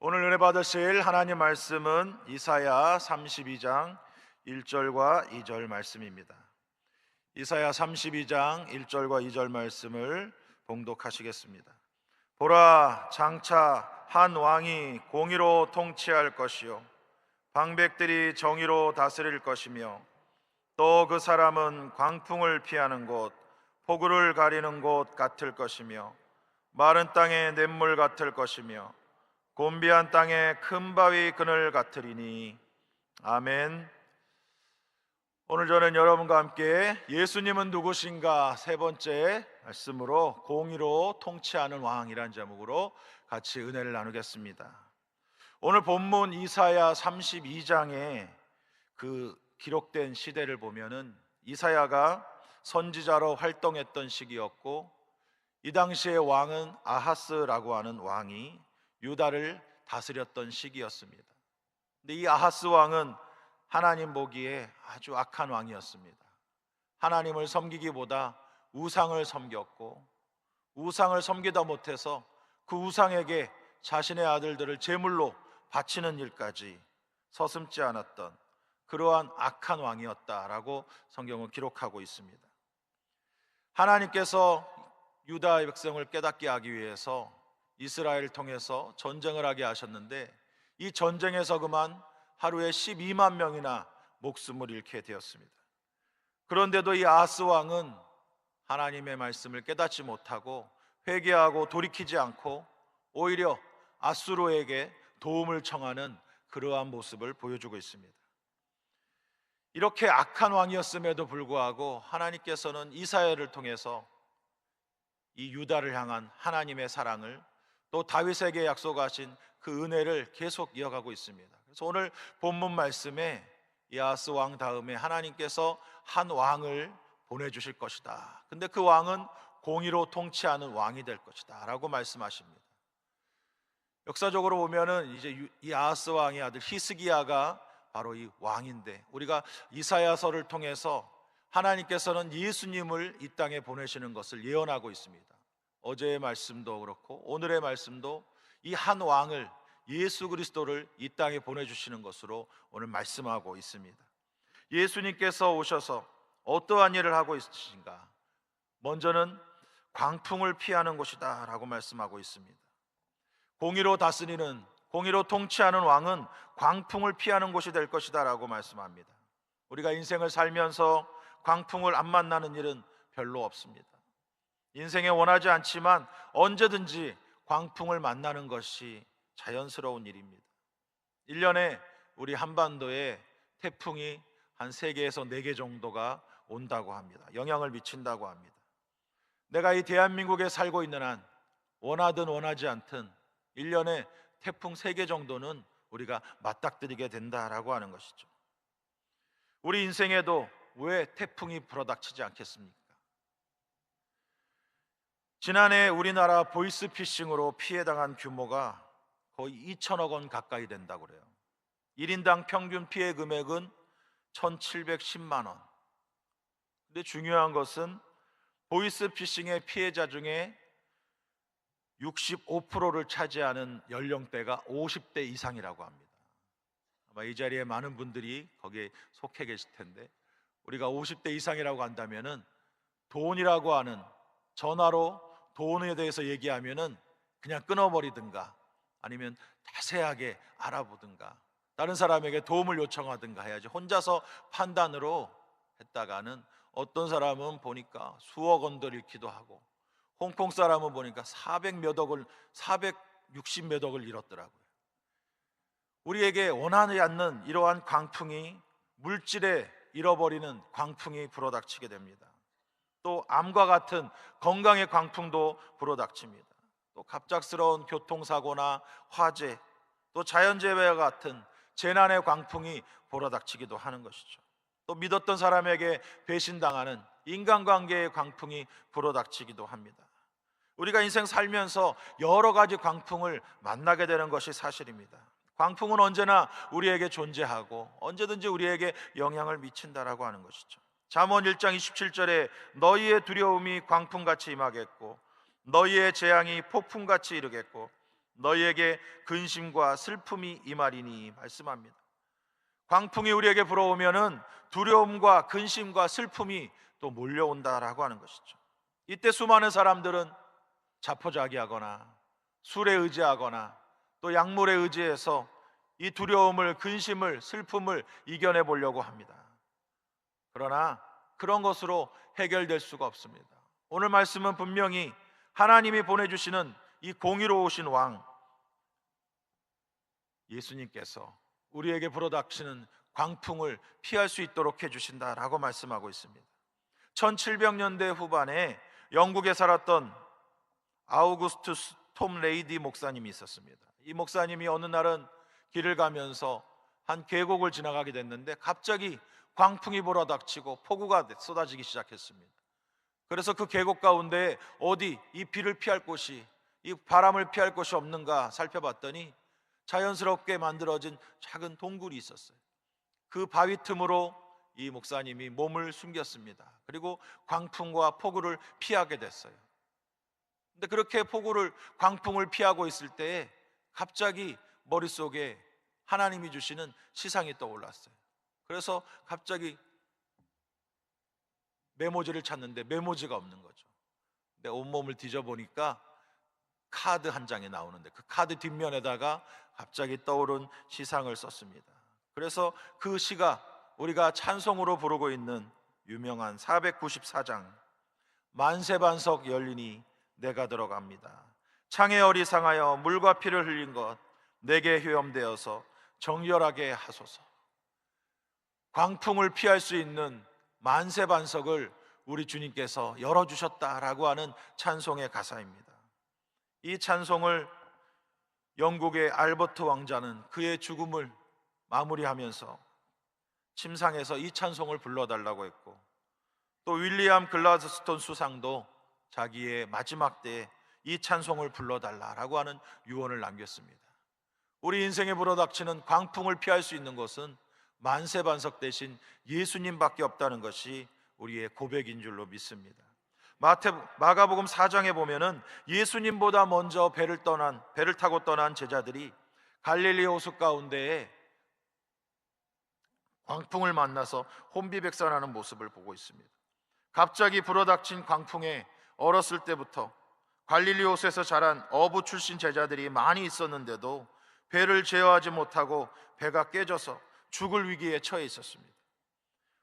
오늘 은혜 받으실 하나님 말씀은 이사야 32장 1절과 2절 말씀입니다. 이사야 32장 1절과 2절 말씀을 봉독하시겠습니다. 보라, 장차 한 왕이 공의로 통치할 것이요 방백들이 정의로 다스릴 것이며 또 그 사람은 광풍을 피하는 곳, 폭우를 가리는 곳 같을 것이며 마른 땅의 냇물 같을 것이며 곤비한 땅에 큰 바위 그늘 같으리니. 아멘. 오늘 저는 여러분과 함께 예수님은 누구신가 세 번째 말씀으로 공의로 통치하는 왕이란 제목으로 같이 은혜를 나누겠습니다. 오늘 본문 이사야 32장에 그 기록된 시대를 보면은 이사야가 선지자로 활동했던 시기였고, 이 당시의 왕은 아하스라고 하는 왕이 유다를 다스렸던 시기였습니다. 근데 이 아하스 왕은 하나님 보기에 아주 악한 왕이었습니다. 하나님을 섬기기보다 우상을 섬겼고, 우상을 섬기다 못해서 그 우상에게 자신의 아들들을 제물로 바치는 일까지 서슴지 않았던 그러한 악한 왕이었다라고 성경은 기록하고 있습니다. 하나님께서 유다의 백성을 깨닫게 하기 위해서 이스라엘을 통해서 전쟁을 하게 하셨는데, 이 전쟁에서 그만 하루에 12만 명이나 목숨을 잃게 되었습니다. 그런데도 이 아하스 왕은 하나님의 말씀을 깨닫지 못하고 회개하고 돌이키지 않고 오히려 아수르에게 도움을 청하는 그러한 모습을 보여주고 있습니다. 이렇게 악한 왕이었음에도 불구하고 하나님께서는 이사야를 통해서 이 유다를 향한 하나님의 사랑을, 또 다윗에게 약속하신 그 은혜를 계속 이어가고 있습니다. 그래서 오늘 본문 말씀에 이 아하스 왕 다음에 하나님께서 한 왕을 보내주실 것이다. 근데 그 왕은 공의로 통치하는 왕이 될 것이다 라고 말씀하십니다. 역사적으로 보면은 이제 이 아하스 왕의 아들 히스기야가 바로 이 왕인데, 우리가 이사야서를 통해서 하나님께서는 예수님을 이 땅에 보내시는 것을 예언하고 있습니다. 어제의 말씀도 그렇고 오늘의 말씀도 이 한 왕을, 예수 그리스도를 이 땅에 보내주시는 것으로 오늘 말씀하고 있습니다. 예수님께서 오셔서 어떠한 일을 하고 있으신가? 먼저는 광풍을 피하는 곳이다 라고 말씀하고 있습니다. 공의로 다스리는, 공의로 통치하는 왕은 광풍을 피하는 곳이 될 것이다 라고 말씀합니다. 우리가 인생을 살면서 광풍을 안 만나는 일은 별로 없습니다. 인생에 원하지 않지만 언제든지 광풍을 만나는 것이 자연스러운 일입니다. 1년에 우리 한반도에 태풍이 한 3개에서 4개 정도가 온다고 합니다. 영향을 미친다고 합니다. 내가 이 대한민국에 살고 있는 한 원하든 원하지 않든 1년에 태풍 3개 정도는 우리가 맞닥뜨리게 된다라고 하는 것이죠. 우리 인생에도 왜 태풍이 불어닥치지 않겠습니까? 지난해 우리나라 보이스피싱으로 피해당한 규모가 거의 2천억 원 가까이 된다고 그래요. 1인당 평균 피해 금액은 1,710만 원. 근데 중요한 것은 보이스피싱의 피해자 중에 65%를 차지하는 연령대가 50대 이상이라고 합니다. 아마 이 자리에 많은 분들이 거기에 속해 계실 텐데, 우리가 50대 이상이라고 한다면은 돈이라고 하는, 전화로 돈에 대해서 얘기하면은 그냥 끊어버리든가 아니면 자세하게 알아보든가 다른 사람에게 도움을 요청하든가 해야지, 혼자서 판단으로 했다가는 어떤 사람은 보니까 수억 원들 잃기도 하고, 홍콩 사람은 보니까 460 몇 억을 잃었더라고요. 우리에게 원하지 않는 이러한 광풍이, 물질에 잃어버리는 광풍이 불어닥치게 됩니다. 또 암과 같은 건강의 광풍도 불어닥칩니다. 또 갑작스러운 교통사고나 화재, 또 자연재해와 같은 재난의 광풍이 불어닥치기도 하는 것이죠. 또 믿었던 사람에게 배신당하는 인간관계의 광풍이 불어닥치기도 합니다. 우리가 인생 살면서 여러 가지 광풍을 만나게 되는 것이 사실입니다. 광풍은 언제나 우리에게 존재하고 언제든지 우리에게 영향을 미친다라고 하는 것이죠. 잠언 1장 27절에 너희의 두려움이 광풍같이 임하겠고 너희의 재앙이 폭풍같이 이르겠고 너희에게 근심과 슬픔이 임하리니 말씀합니다. 광풍이 우리에게 불어오면은 두려움과 근심과 슬픔이 또 몰려온다라고 하는 것이죠. 이때 수많은 사람들은 자포자기하거나 술에 의지하거나 또 약물에 의지해서 이 두려움을, 근심을, 슬픔을 이겨내 보려고 합니다. 그러나 그런 것으로 해결될 수가 없습니다. 오늘 말씀은 분명히 하나님이 보내주시는 이 공의로우신 왕 예수님께서 우리에게 불어닥치는 광풍을 피할 수 있도록 해주신다라고 말씀하고 있습니다. 1700년대 후반에 영국에 살았던 아우구스투스 톰 레이디 목사님이 있었습니다. 이 목사님이 어느 날은 길을 가면서 한 계곡을 지나가게 됐는데 갑자기 광풍이 불어닥치고 폭우가 쏟아지기 시작했습니다. 그래서 그 계곡 가운데 어디 이 비를 피할 곳이, 이 바람을 피할 곳이 없는가 살펴봤더니 자연스럽게 만들어진 작은 동굴이 있었어요. 그 바위 틈으로 이 목사님이 몸을 숨겼습니다. 그리고 광풍과 폭우를 피하게 됐어요. 근데 그렇게 광풍을 피하고 있을 때에 갑자기 머릿속에 하나님이 주시는 시상이 떠올랐어요. 그래서 갑자기 메모지를 찾는데 메모지가 없는 거죠. 근데 온몸을 뒤져보니까 카드 한 장이 나오는데 그 카드 뒷면에다가 갑자기 떠오른 시상을 썼습니다. 그래서 그 시가 우리가 찬송으로 부르고 있는 유명한 494장 만세반석 열리니 내가 들어갑니다. 창의 얼이 상하여 물과 피를 흘린 것 내게 효염되어서 정결하게 하소서. 광풍을 피할 수 있는 만세반석을 우리 주님께서 열어주셨다라고 하는 찬송의 가사입니다. 이 찬송을 영국의 알버트 왕자는 그의 죽음을 마무리하면서 침상에서 이 찬송을 불러달라고 했고, 또 윌리엄 글라드스톤 수상도 자기의 마지막 때에 이 찬송을 불러달라고 하는 유언을 남겼습니다. 우리 인생에 불어닥치는 광풍을 피할 수 있는 것은 만세반석 대신 예수님밖에 없다는 것이 우리의 고백인 줄로 믿습니다. 마가복음 4장에 보면은 예수님보다 먼저 배를 타고 떠난 제자들이 갈릴리 호수 가운데에 광풍을 만나서 혼비백산하는 모습을 보고 있습니다. 갑자기 불어닥친 광풍에 어렸을 때부터 갈릴리 호수에서 자란 어부 출신 제자들이 많이 있었는데도 배를 제어하지 못하고 배가 깨져서 죽을 위기에 처해 있었습니다.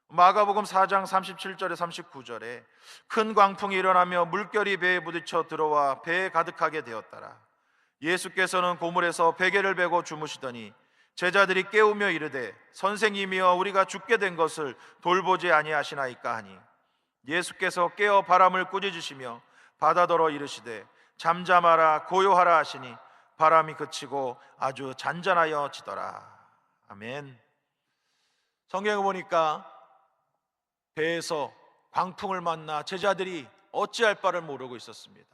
마가복음 4장 37절에 39절에 큰 광풍이 일어나며 물결이 배에 부딪혀 들어와 배에 가득하게 되었더라. 예수께서는 고물에서 베개를 베고 주무시더니 제자들이 깨우며 이르되 선생님이여 우리가 죽게 된 것을 돌보지 아니하시나이까 하니 예수께서 깨어 바람을 꾸짖으시며 바다더러 이르시되 잠잠하라 고요하라 하시니 바람이 그치고 아주 잔잔하여 지더라. 아멘. 성경에 보니까 배에서 광풍을 만나 제자들이 어찌할 바를 모르고 있었습니다.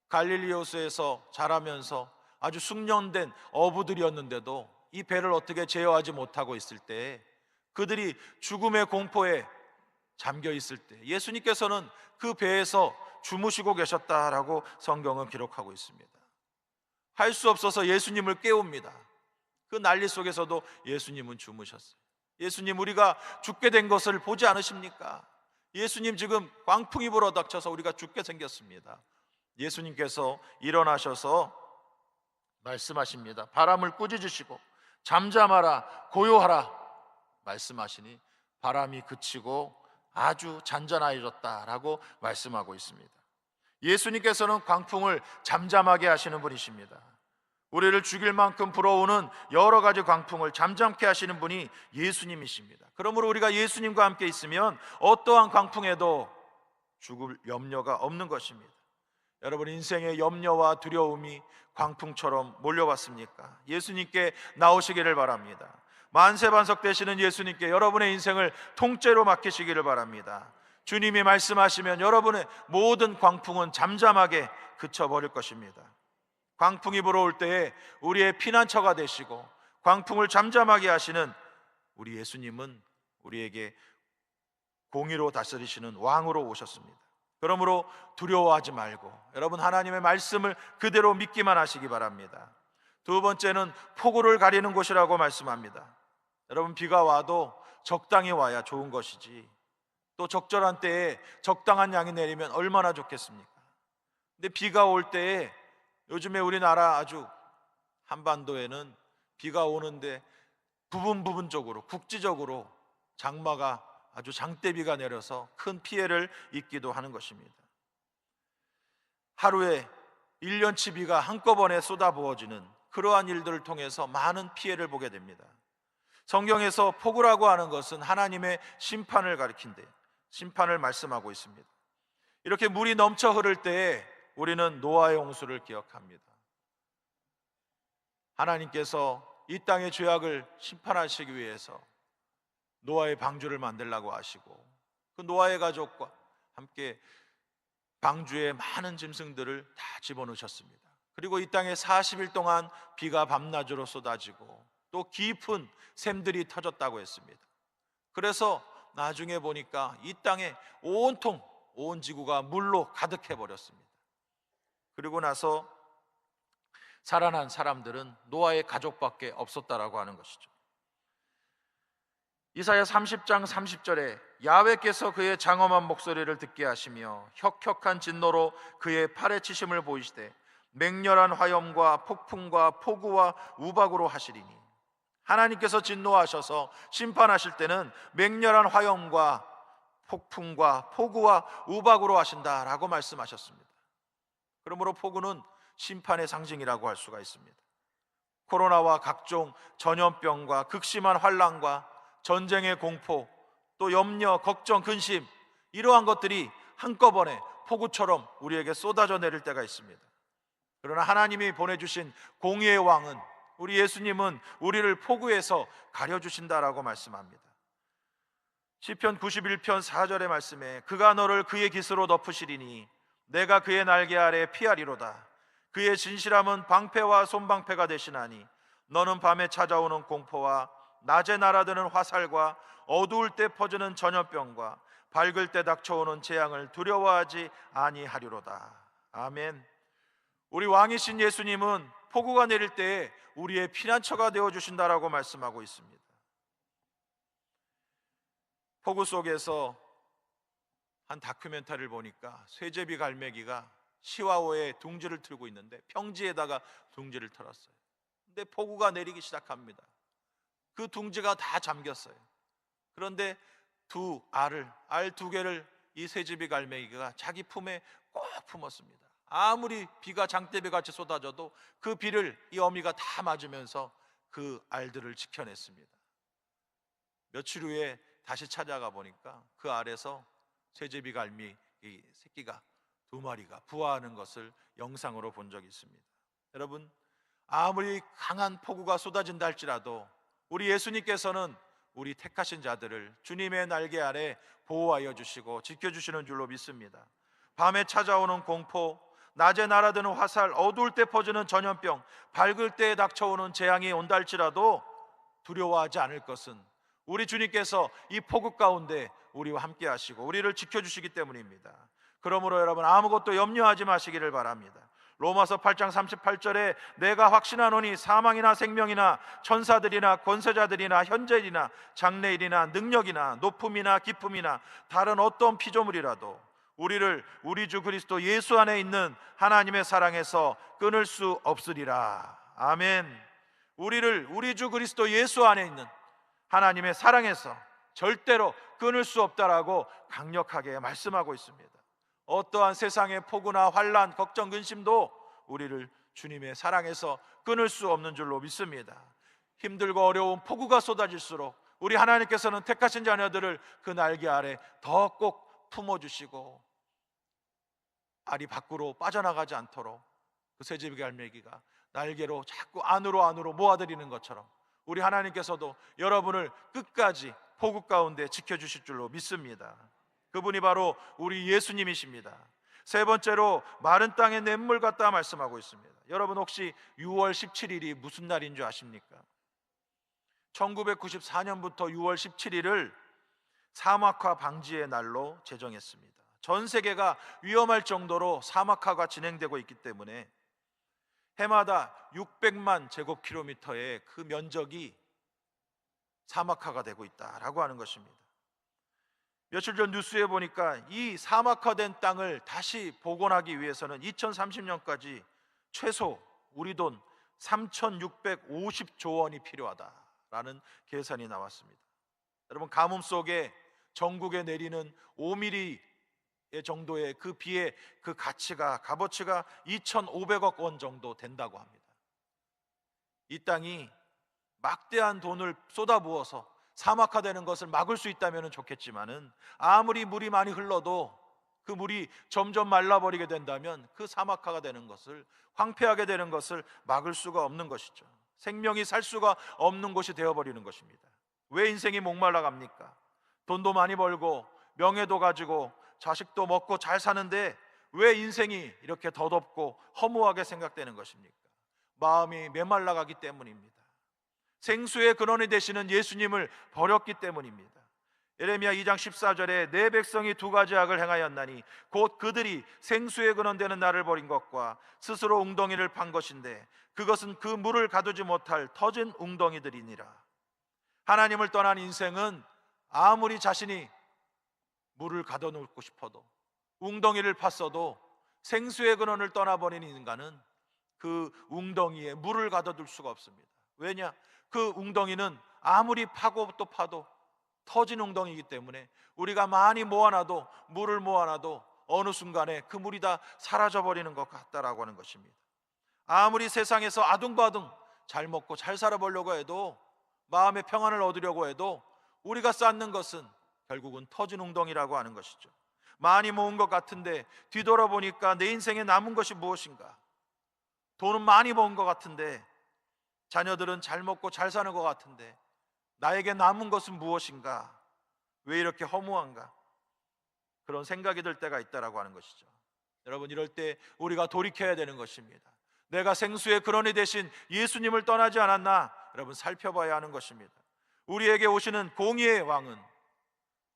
갈릴리 호수에서 자라면서 아주 숙련된 어부들이었는데도 이 배를 어떻게 제어하지 못하고 있을 때, 그들이 죽음의 공포에 잠겨 있을 때 예수님께서는 그 배에서 주무시고 계셨다라고 성경은 기록하고 있습니다. 할 수 없어서 예수님을 깨웁니다. 그 난리 속에서도 예수님은 주무셨어요. 예수님, 우리가 죽게 된 것을 보지 않으십니까? 예수님, 지금 광풍이 불어닥쳐서 우리가 죽게 생겼습니다. 예수님께서 일어나셔서 말씀하십니다. 바람을 꾸짖으시고 잠잠하라 고요하라 말씀하시니 바람이 그치고 아주 잔잔해졌다라고 말씀하고 있습니다. 예수님께서는 광풍을 잠잠하게 하시는 분이십니다. 우리를 죽일 만큼 불어오는 여러 가지 광풍을 잠잠케 하시는 분이 예수님이십니다. 그러므로 우리가 예수님과 함께 있으면 어떠한 광풍에도 죽을 염려가 없는 것입니다. 여러분, 인생의 염려와 두려움이 광풍처럼 몰려왔습니까? 예수님께 나오시기를 바랍니다. 만세반석 되시는 예수님께 여러분의 인생을 통째로 맡기시기를 바랍니다. 주님이 말씀하시면 여러분의 모든 광풍은 잠잠하게 그쳐버릴 것입니다. 광풍이 불어올 때에 우리의 피난처가 되시고 광풍을 잠잠하게 하시는 우리 예수님은 우리에게 공의로 다스리시는 왕으로 오셨습니다. 그러므로 두려워하지 말고 여러분 하나님의 말씀을 그대로 믿기만 하시기 바랍니다. 두 번째는 폭우를 가리는 곳이라고 말씀합니다. 여러분, 비가 와도 적당히 와야 좋은 것이지, 또 적절한 때에 적당한 양이 내리면 얼마나 좋겠습니까? 근데 비가 올 때에 요즘에 우리나라 아주 한반도에는 비가 오는데 부분적으로 국지적으로 장마가 아주 장대비가 내려서 큰 피해를 입기도 하는 것입니다. 하루에 1년치 비가 한꺼번에 쏟아부어지는 그러한 일들을 통해서 많은 피해를 보게 됩니다. 성경에서 폭우라고 하는 것은 하나님의 심판을 가리킨데 심판을 말씀하고 있습니다. 이렇게 물이 넘쳐 흐를 때에 우리는 노아의 홍수를 기억합니다. 하나님께서 이 땅의 죄악을 심판하시기 위해서 노아의 방주를 만들라고 하시고 그 노아의 가족과 함께 방주에 많은 짐승들을 다 집어넣으셨습니다. 그리고 이 땅에 40일 동안 비가 밤낮으로 쏟아지고 또 깊은 샘들이 터졌다고 했습니다. 그래서 나중에 보니까 이 땅에 온통 온 지구가 물로 가득해 버렸습니다. 그리고 나서 살아난 사람들은 노아의 가족밖에 없었다라고 하는 것이죠. 이사야 30장 30절에 야훼께서 그의 장엄한 목소리를 듣게 하시며 혁혁한 진노로 그의 팔에 치심을 보이시되 맹렬한 화염과 폭풍과 폭우와 우박으로 하시리니, 하나님께서 진노하셔서 심판하실 때는 맹렬한 화염과 폭풍과 폭우와 우박으로 하신다라고 말씀하셨습니다. 그러므로 폭우는 심판의 상징이라고 할 수가 있습니다. 코로나와 각종 전염병과 극심한 환란과 전쟁의 공포, 또 염려, 걱정, 근심, 이러한 것들이 한꺼번에 폭우처럼 우리에게 쏟아져 내릴 때가 있습니다. 그러나 하나님이 보내주신 공의의 왕은, 우리 예수님은 우리를 폭우에서 가려주신다라고 말씀합니다. 시편 91편 4절의 말씀에 그가 너를 그의 깃으로 덮으시리니 내가 그의 날개 아래 피하리로다. 그의 진실함은 방패와 손방패가 되시나니 너는 밤에 찾아오는 공포와 낮에 날아드는 화살과 어두울 때 퍼지는 전염병과 밝을 때 닥쳐오는 재앙을 두려워하지 아니하리로다. 아멘. 우리 왕이신 예수님은 폭우가 내릴 때에 우리의 피난처가 되어주신다라고 말씀하고 있습니다. 폭우 속에서 한 다큐멘터리를 보니까 쇠제비 갈매기가 시와오에 둥지를 틀고 있는데 평지에다가 둥지를 틀었어요. 근데 폭우가 내리기 시작합니다. 그 둥지가 다 잠겼어요. 그런데 알 두 개를 이 쇠제비 갈매기가 자기 품에 꼭 품었습니다. 아무리 비가 장대비 같이 쏟아져도 그 비를 이 어미가 다 맞으면서 그 알들을 지켜냈습니다. 며칠 후에 다시 찾아가 보니까 그 알에서 쇠제비 갈매기 새끼가 2마리가 부화하는 것을 영상으로 본 적이 있습니다. 여러분, 아무리 강한 폭우가 쏟아진다 할지라도 우리 예수님께서는 우리 택하신 자들을 주님의 날개 아래 보호하여 주시고 지켜주시는 줄로 믿습니다. 밤에 찾아오는 공포, 낮에 날아드는 화살, 어두울 때 퍼지는 전염병, 밝을 때 닥쳐오는 재앙이 온다 할지라도 두려워하지 않을 것은 우리 주님께서 이 폭우 가운데 우리와 함께 하시고 우리를 지켜주시기 때문입니다. 그러므로 여러분, 아무것도 염려하지 마시기를 바랍니다. 로마서 8장 38절에 내가 확신하노니 사망이나 생명이나 천사들이나 권세자들이나 현재일이나 장래일이나 능력이나 높음이나 깊음이나 다른 어떤 피조물이라도 우리를 우리 주 그리스도 예수 안에 있는 하나님의 사랑에서 끊을 수 없으리라. 아멘. 우리를 우리 주 그리스도 예수 안에 있는 하나님의 사랑에서 절대로 끊을 수 없다라고 강력하게 말씀하고 있습니다. 어떠한 세상의 폭우나 환란, 걱정, 근심도 우리를 주님의 사랑에서 끊을 수 없는 줄로 믿습니다. 힘들고 어려운 폭우가 쏟아질수록 우리 하나님께서는 택하신 자녀들을 그 날개 아래 더 꼭 품어주시고 알이 밖으로 빠져나가지 않도록 그 쇠제비 갈매기가 날개로 자꾸 안으로 모아들이는 것처럼 우리 하나님께서도 여러분을 끝까지 폭우 가운데 지켜주실 줄로 믿습니다. 그분이 바로 우리 예수님이십니다. 세 번째로 마른 땅에 냇물 같다 말씀하고 있습니다. 여러분, 혹시 6월 17일이 무슨 날인 줄 아십니까? 1994년부터 6월 17일을 사막화 방지의 날로 제정했습니다. 전 세계가 위험할 정도로 사막화가 진행되고 있기 때문에 해마다 600만 제곱킬로미터의 그 면적이 사막화가 되고 있다라고 하는 것입니다. 며칠 전 뉴스에 보니까 이 사막화된 땅을 다시 복원하기 위해서는 2030년까지 최소 우리 돈 3,650조 원이 필요하다라는 계산이 나왔습니다. 여러분, 가뭄 속에 전국에 내리는 5mm 정도의 그 비의 그 값어치가 2,500억 원 정도 된다고 합니다. 이 땅이 막대한 돈을 쏟아부어서 사막화되는 것을 막을 수 있다면 좋겠지만은, 아무리 물이 많이 흘러도 그 물이 점점 말라버리게 된다면 그 사막화가 되는 것을, 황폐하게 되는 것을 막을 수가 없는 것이죠. 생명이 살 수가 없는 곳이 되어버리는 것입니다. 왜 인생이 목말라 갑니까? 돈도 많이 벌고 명예도 가지고 자식도 먹고 잘 사는데 왜 인생이 이렇게 덧없고 허무하게 생각되는 것입니까? 마음이 메말라 가기 때문입니다. 생수의 근원이 되시는 예수님을 버렸기 때문입니다. 예레미야 2장 14절에 내 백성이 두 가지 악을 행하였나니 곧 그들이 생수의 근원 되는 나를 버린 것과 스스로 웅덩이를 판 것인데 그것은 그 물을 가두지 못할 터진 웅덩이들이니라. 하나님을 떠난 인생은 아무리 자신이 물을 가둬놓고 싶어도, 웅덩이를 팠어도 생수의 근원을 떠나버린 인간은 그 웅덩이에 물을 가둬둘 수가 없습니다. 왜냐? 그 웅덩이는 아무리 파고 또 파도 터진 웅덩이이기 때문에 우리가 많이 모아놔도, 물을 모아놔도 어느 순간에 그 물이 다 사라져버리는 것 같다라고 하는 것입니다. 아무리 세상에서 아둥바둥 잘 먹고 잘 살아보려고 해도, 마음의 평안을 얻으려고 해도 우리가 쌓는 것은 결국은 터진 웅덩이라고 하는 것이죠. 많이 모은 것 같은데 뒤돌아보니까 내 인생에 남은 것이 무엇인가? 돈은 많이 모은 것 같은데, 자녀들은 잘 먹고 잘 사는 것 같은데 나에게 남은 것은 무엇인가? 왜 이렇게 허무한가? 그런 생각이 들 때가 있다라고 하는 것이죠. 여러분, 이럴 때 우리가 돌이켜야 되는 것입니다. 내가 생수의 근원이 되신 예수님을 떠나지 않았나? 여러분, 살펴봐야 하는 것입니다. 우리에게 오시는 공의의 왕은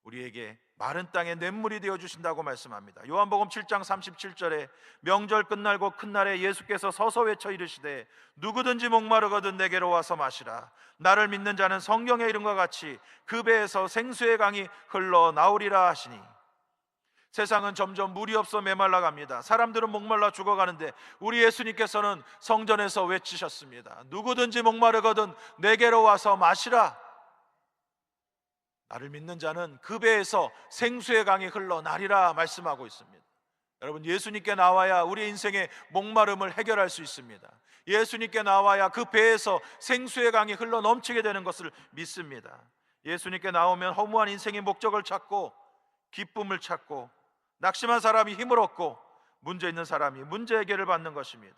우리에게 마른 땅에 냇물이 되어 주신다고 말씀합니다. 요한복음 7장 37절에 명절 끝날고 큰 날에 예수께서 서서 외쳐 이르시되 누구든지 목마르거든 내게로 와서 마시라. 나를 믿는 자는 성경에 이름과 같이 그 배에서 생수의 강이 흘러나오리라 하시니. 세상은 점점 물이 없어 메말라 갑니다. 사람들은 목말라 죽어가는데 우리 예수님께서는 성전에서 외치셨습니다. 누구든지 목마르거든 내게로 와서 마시라. 나를 믿는 자는 그 배에서 생수의 강이 흘러나리라 말씀하고 있습니다. 여러분, 예수님께 나와야 우리 인생의 목마름을 해결할 수 있습니다. 예수님께 나와야 그 배에서 생수의 강이 흘러 넘치게 되는 것을 믿습니다. 예수님께 나오면 허무한 인생의 목적을 찾고, 기쁨을 찾고, 낙심한 사람이 힘을 얻고, 문제 있는 사람이 문제 해결을 받는 것입니다.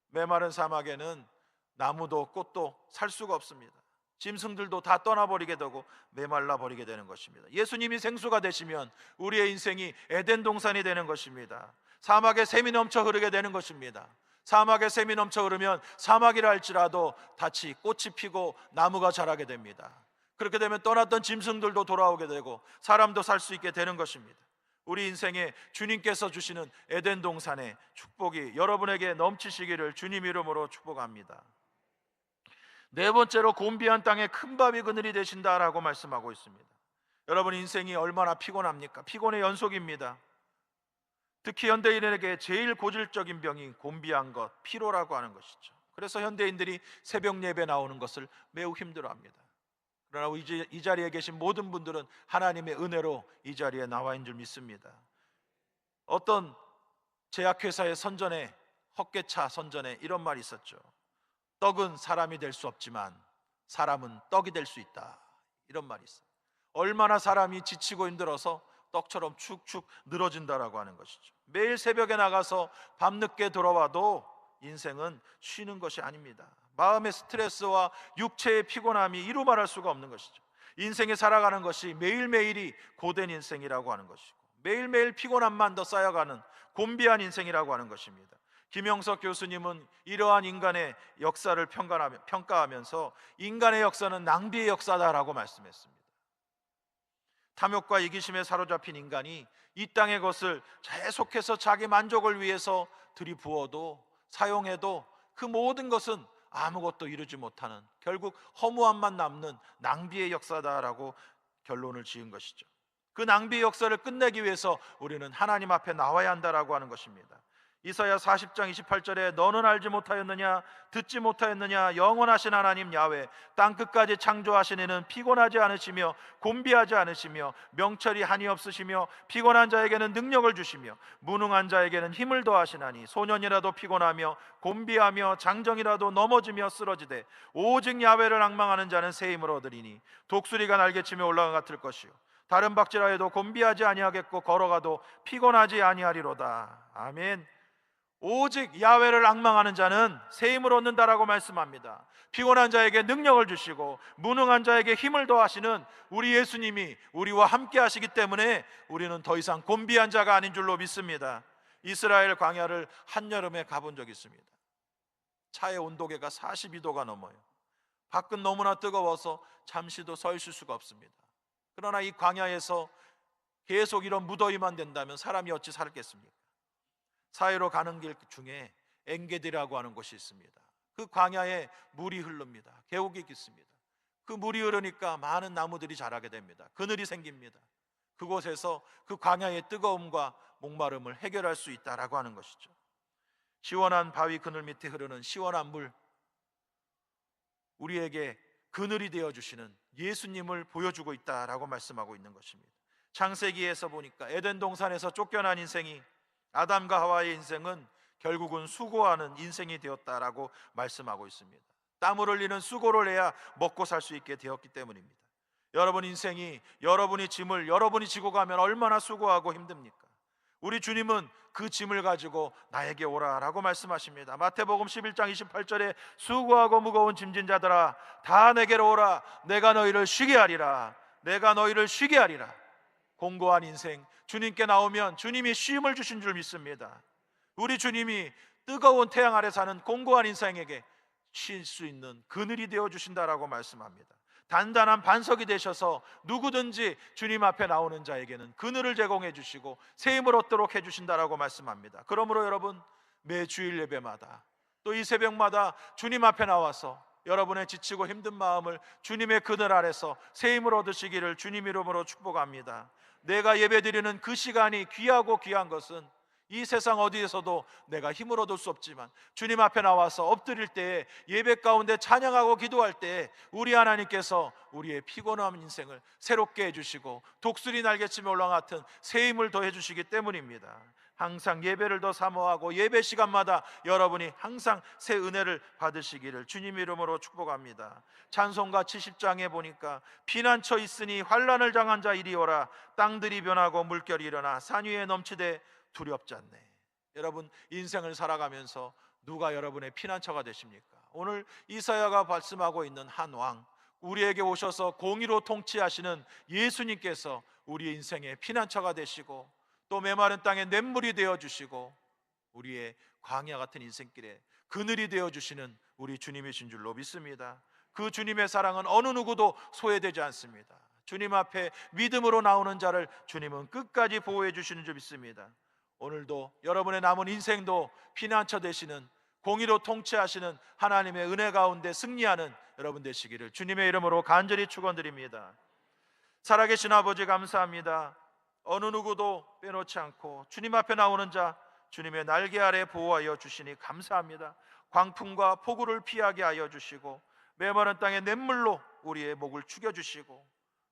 메마른 사막에는 나무도 꽃도 살 수가 없습니다. 짐승들도 다 떠나버리게 되고 메말라 버리게 되는 것입니다. 예수님이 생수가 되시면 우리의 인생이 에덴 동산이 되는 것입니다. 사막에 샘이 넘쳐 흐르게 되는 것입니다. 사막에 샘이 넘쳐 흐르면 사막이라 할지라도 다시 꽃이 피고 나무가 자라게 됩니다. 그렇게 되면 떠났던 짐승들도 돌아오게 되고 사람도 살 수 있게 되는 것입니다. 우리 인생에 주님께서 주시는 에덴 동산의 축복이 여러분에게 넘치시기를 주님 이름으로 축복합니다. 네 번째로 곤비한 땅에 큰 바위 그늘이 되신다라고 말씀하고 있습니다. 여러분, 인생이 얼마나 피곤합니까? 피곤의 연속입니다. 특히 현대인에게 제일 고질적인 병이 곤비한 것, 피로라고 하는 것이죠. 그래서 현대인들이 새벽 예배 나오는 것을 매우 힘들어합니다. 그러나 이 자리에 계신 모든 분들은 하나님의 은혜로 이 자리에 나와 있는 줄 믿습니다. 어떤 제약회사의 선전에, 헛개차 선전에 이런 말이 있었죠. 떡은 사람이 될 수 없지만 사람은 떡이 될 수 있다. 이런 말이 있어요. 얼마나 사람이 지치고 힘들어서 떡처럼 축축 늘어진다라고 하는 것이죠. 매일 새벽에 나가서 밤늦게 돌아와도 인생은 쉬는 것이 아닙니다. 마음의 스트레스와 육체의 피곤함이 이루 말할 수가 없는 것이죠. 인생에 살아가는 것이 매일매일이 고된 인생이라고 하는 것이고, 매일매일 피곤함만 더 쌓여가는 곤비한 인생이라고 하는 것입니다. 김영석 교수님은 이러한 인간의 역사를 평가하면서 인간의 역사는 낭비의 역사다라고 말씀했습니다. 탐욕과 이기심에 사로잡힌 인간이 이 땅의 것을 계속해서 자기 만족을 위해서 들이부어도 사용해도 그 모든 것은 아무것도 이루지 못하는, 결국 허무함만 남는 낭비의 역사다라고 결론을 지은 것이죠. 그 낭비의 역사를 끝내기 위해서 우리는 하나님 앞에 나와야 한다라고 하는 것입니다. 이사야 40장 28절에 너는 알지 못하였느냐, 듣지 못하였느냐, 영원하신 하나님 야훼 땅끝까지 창조하신 이는 피곤하지 않으시며 곤비하지 않으시며 명철이 한이 없으시며 피곤한 자에게는 능력을 주시며 무능한 자에게는 힘을 더하시나니 소년이라도 피곤하며 곤비하며 장정이라도 넘어지며 쓰러지되 오직 야훼를 앙망하는 자는 새 힘을 얻으리니 독수리가 날개치며 올라가 같을 것이요 다른 박질하 해도 곤비하지 아니하겠고 걸어가도 피곤하지 아니하리로다. 아멘. 오직 야훼를 앙망하는 자는 새 힘을 얻는다라고 말씀합니다. 피곤한 자에게 능력을 주시고 무능한 자에게 힘을 더하시는 우리 예수님이 우리와 함께 하시기 때문에 우리는 더 이상 곤비한 자가 아닌 줄로 믿습니다. 이스라엘 광야를 한여름에 가본 적이 있습니다. 차의 온도계가 42도가 넘어요. 밖은 너무나 뜨거워서 잠시도 서 있을 수가 없습니다. 그러나 이 광야에서 계속 이런 무더위만 된다면 사람이 어찌 살겠습니까? 사해로 가는 길 중에 엔게디라고 하는 곳이 있습니다. 그 광야에 물이 흐릅니다. 계곡이 있습니다. 그 물이 흐르니까 많은 나무들이 자라게 됩니다. 그늘이 생깁니다. 그곳에서 그 광야의 뜨거움과 목마름을 해결할 수 있다라고 하는 것이죠. 시원한 바위 그늘 밑에 흐르는 시원한 물, 우리에게 그늘이 되어주시는 예수님을 보여주고 있다라고 말씀하고 있는 것입니다. 창세기에서 보니까 에덴 동산에서 쫓겨난 인생이, 아담과 하와의 인생은 결국은 수고하는 인생이 되었다라고 말씀하고 있습니다. 땀을 흘리는 수고를 해야 먹고 살 수 있게 되었기 때문입니다. 여러분 인생이 여러분이 짐을 여러분이 지고 가면 얼마나 수고하고 힘듭니까? 우리 주님은 그 짐을 가지고 나에게 오라라고 말씀하십니다. 마태복음 11장 28절에 수고하고 무거운 짐진 자들아 다 내게로 오라 내가 너희를 쉬게 하리라. 내가 너희를 쉬게 하리라. 공고한 인생, 주님께 나오면 주님이 쉼을 주신 줄 믿습니다. 우리 주님이 뜨거운 태양 아래 사는 공고한 인생에게 쉴 수 있는 그늘이 되어 주신다라고 말씀합니다. 단단한 반석이 되셔서 누구든지 주님 앞에 나오는 자에게는 그늘을 제공해 주시고 새 힘을 얻도록 해 주신다라고 말씀합니다. 그러므로 여러분 매 주일 예배마다 또 이 새벽마다 주님 앞에 나와서 여러분의 지치고 힘든 마음을 주님의 그늘 아래서 새 힘을 얻으시기를 주님 이름으로 축복합니다. 내가 예배드리는 그 시간이 귀하고 귀한 것은 이 세상 어디에서도 내가 힘을 얻을 수 없지만 주님 앞에 나와서 엎드릴 때에 예배 가운데 찬양하고 기도할 때에 우리 하나님께서 우리의 피곤한 인생을 새롭게 해주시고 독수리 날개치며 올라같은 새 힘을 더해 주시기 때문입니다. 항상 예배를 더 사모하고 예배 시간마다 여러분이 항상 새 은혜를 받으시기를 주님 이름으로 축복합니다. 찬송가 70장에 보니까 피난처 있으니 환난을 당한 자 이리 오라 땅들이 변하고 물결이 일어나 산 위에 넘치되 두렵지 않네. 여러분 인생을 살아가면서 누가 여러분의 피난처가 되십니까? 오늘 이사야가 말씀하고 있는 한 왕, 우리에게 오셔서 공의로 통치하시는 예수님께서 우리의 인생의 피난처가 되시고 또 메마른 땅에 냇물이 되어주시고 우리의 광야 같은 인생길에 그늘이 되어주시는 우리 주님이신 줄로 믿습니다. 그 주님의 사랑은 어느 누구도 소외되지 않습니다. 주님 앞에 믿음으로 나오는 자를 주님은 끝까지 보호해 주시는 줄 믿습니다. 오늘도 여러분의 남은 인생도 피난처 되시는 공의로 통치하시는 하나님의 은혜 가운데 승리하는 여러분 되시기를 주님의 이름으로 간절히 축원드립니다. 살아계신 아버지 감사합니다. 어느 누구도 빼놓지 않고 주님 앞에 나오는 자 주님의 날개 아래 보호하여 주시니 감사합니다. 광풍과 폭우를 피하게 하여 주시고 메마른 땅에 냇물로 우리의 목을 축여주시고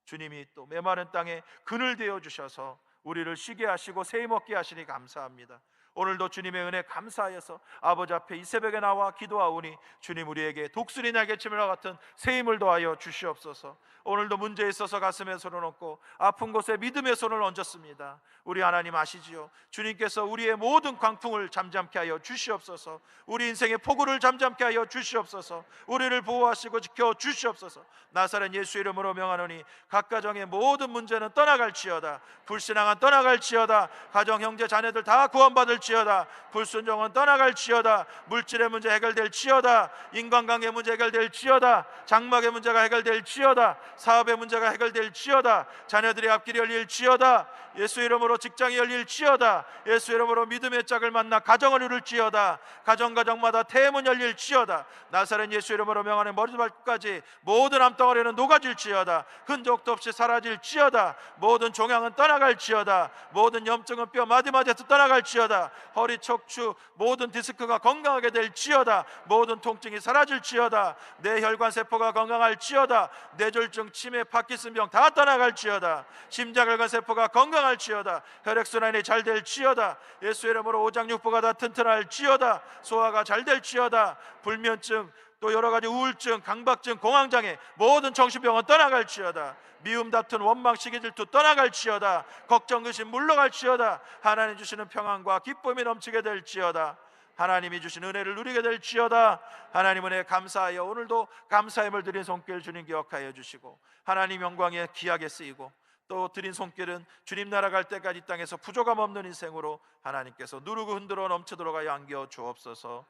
주님이 또 메마른 땅에 그늘 되어 주셔서 우리를 쉬게 하시고 새 힘 얻게 하시니 감사합니다. 오늘도 주님의 은혜 감사하여서 아버지 앞에 이 새벽에 나와 기도하오니 주님 우리에게 독수리 날개치며 같은 새 힘을 더하여 주시옵소서. 오늘도 문제에 있어서 가슴에 손을 얹고 아픈 곳에 믿음의 손을 얹었습니다. 우리 하나님 아시지요? 주님께서 우리의 모든 광풍을 잠잠케 하여 주시옵소서. 우리 인생의 폭우를 잠잠케 하여 주시옵소서. 우리를 보호하시고 지켜 주시옵소서. 나사렛 예수 이름으로 명하노니 각 가정의 모든 문제는 떠나갈지어다. 불신앙은 떠나갈지어다. 가정 형제 자녀들 다 구원받을 떠나갈지어다. 불순종은 떠나갈지어다. 물질의 문제 해결될지어다. 인간관계 문제 해결될지어다. 장막의 문제가 해결될지어다. 사업의 문제가 해결될지어다. 자녀들의 앞길이 열릴지어다. 예수 이름으로 직장이 열릴지어다. 예수 이름으로 믿음의 짝을 만나 가정을 이룰지어다. 가정마다 태문 열릴지어다. 나사렛 예수 이름으로 명하는 머리부터 발끝까지 모든 암덩어리는 녹아질지어다. 흔적도 없이 사라질지어다. 모든 종양은 떠나갈지어다. 모든 염증은 뼈 마디마디에서 떠나갈지어다. 허리, 척추, 모든 디스크가 건강하게 될지어다. 모든 통증이 사라질지어다. 내 혈관 세포가 건강할지어다. 뇌졸중, 치매, 파킨슨병 다 떠나갈지어다. 심장혈관 세포가 건강할지어다. 혈액순환이 잘 될지어다. 예수 이름으로 오장육부가 다 튼튼할지어다. 소화가 잘 될지어다. 불면증, 또 여러 가지 우울증, 강박증, 공황장애, 모든 정신병은 떠나갈지어다. 미움, 다툼, 원망, 시기, 질투 떠나갈지어다. 걱정, 의심 물러갈지어다. 하나님 주시는 평안과 기쁨이 넘치게 될지어다. 하나님이 주신 은혜를 누리게 될지어다. 하나님 은혜에 감사하여 오늘도 감사함을 드린 손길 주님 기억하여 주시고, 하나님 영광에 귀하게 쓰이고, 또 드린 손길은 주님 나라 갈 때까지 이 땅에서 부족함 없는 인생으로 하나님께서 누르고 흔들어 넘치도록 하여 안겨 주옵소서.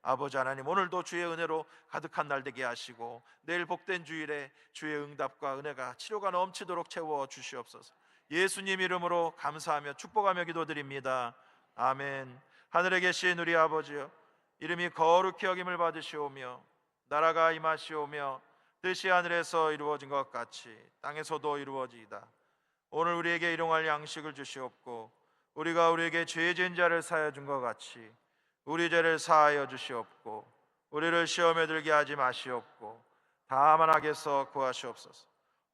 아버지 하나님, 오늘도 주의 은혜로 가득한 날 되게 하시고, 내일 복된 주일에 주의 응답과 은혜가 치료가 넘치도록 채워 주시옵소서. 예수님 이름으로 감사하며 축복하며 기도드립니다. 아멘. 하늘에 계신 우리 아버지여, 이름이 거룩히 여김을 받으시오며 나라가 임하시오며 뜻이 하늘에서 이루어진 것 같이 땅에서도 이루어지이다. 오늘 우리에게 일용할 양식을 주시옵고, 우리가 우리에게 죄 지은 자를 사하여 준 것 같이 우리 죄를 사하여 주시옵고, 우리를 시험에 들게 하지 마시옵고 다만 악에서 구하시옵소서.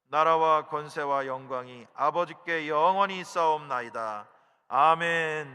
나라와 권세와 영광이 아버지께 영원히 있사옵나이다. 아멘.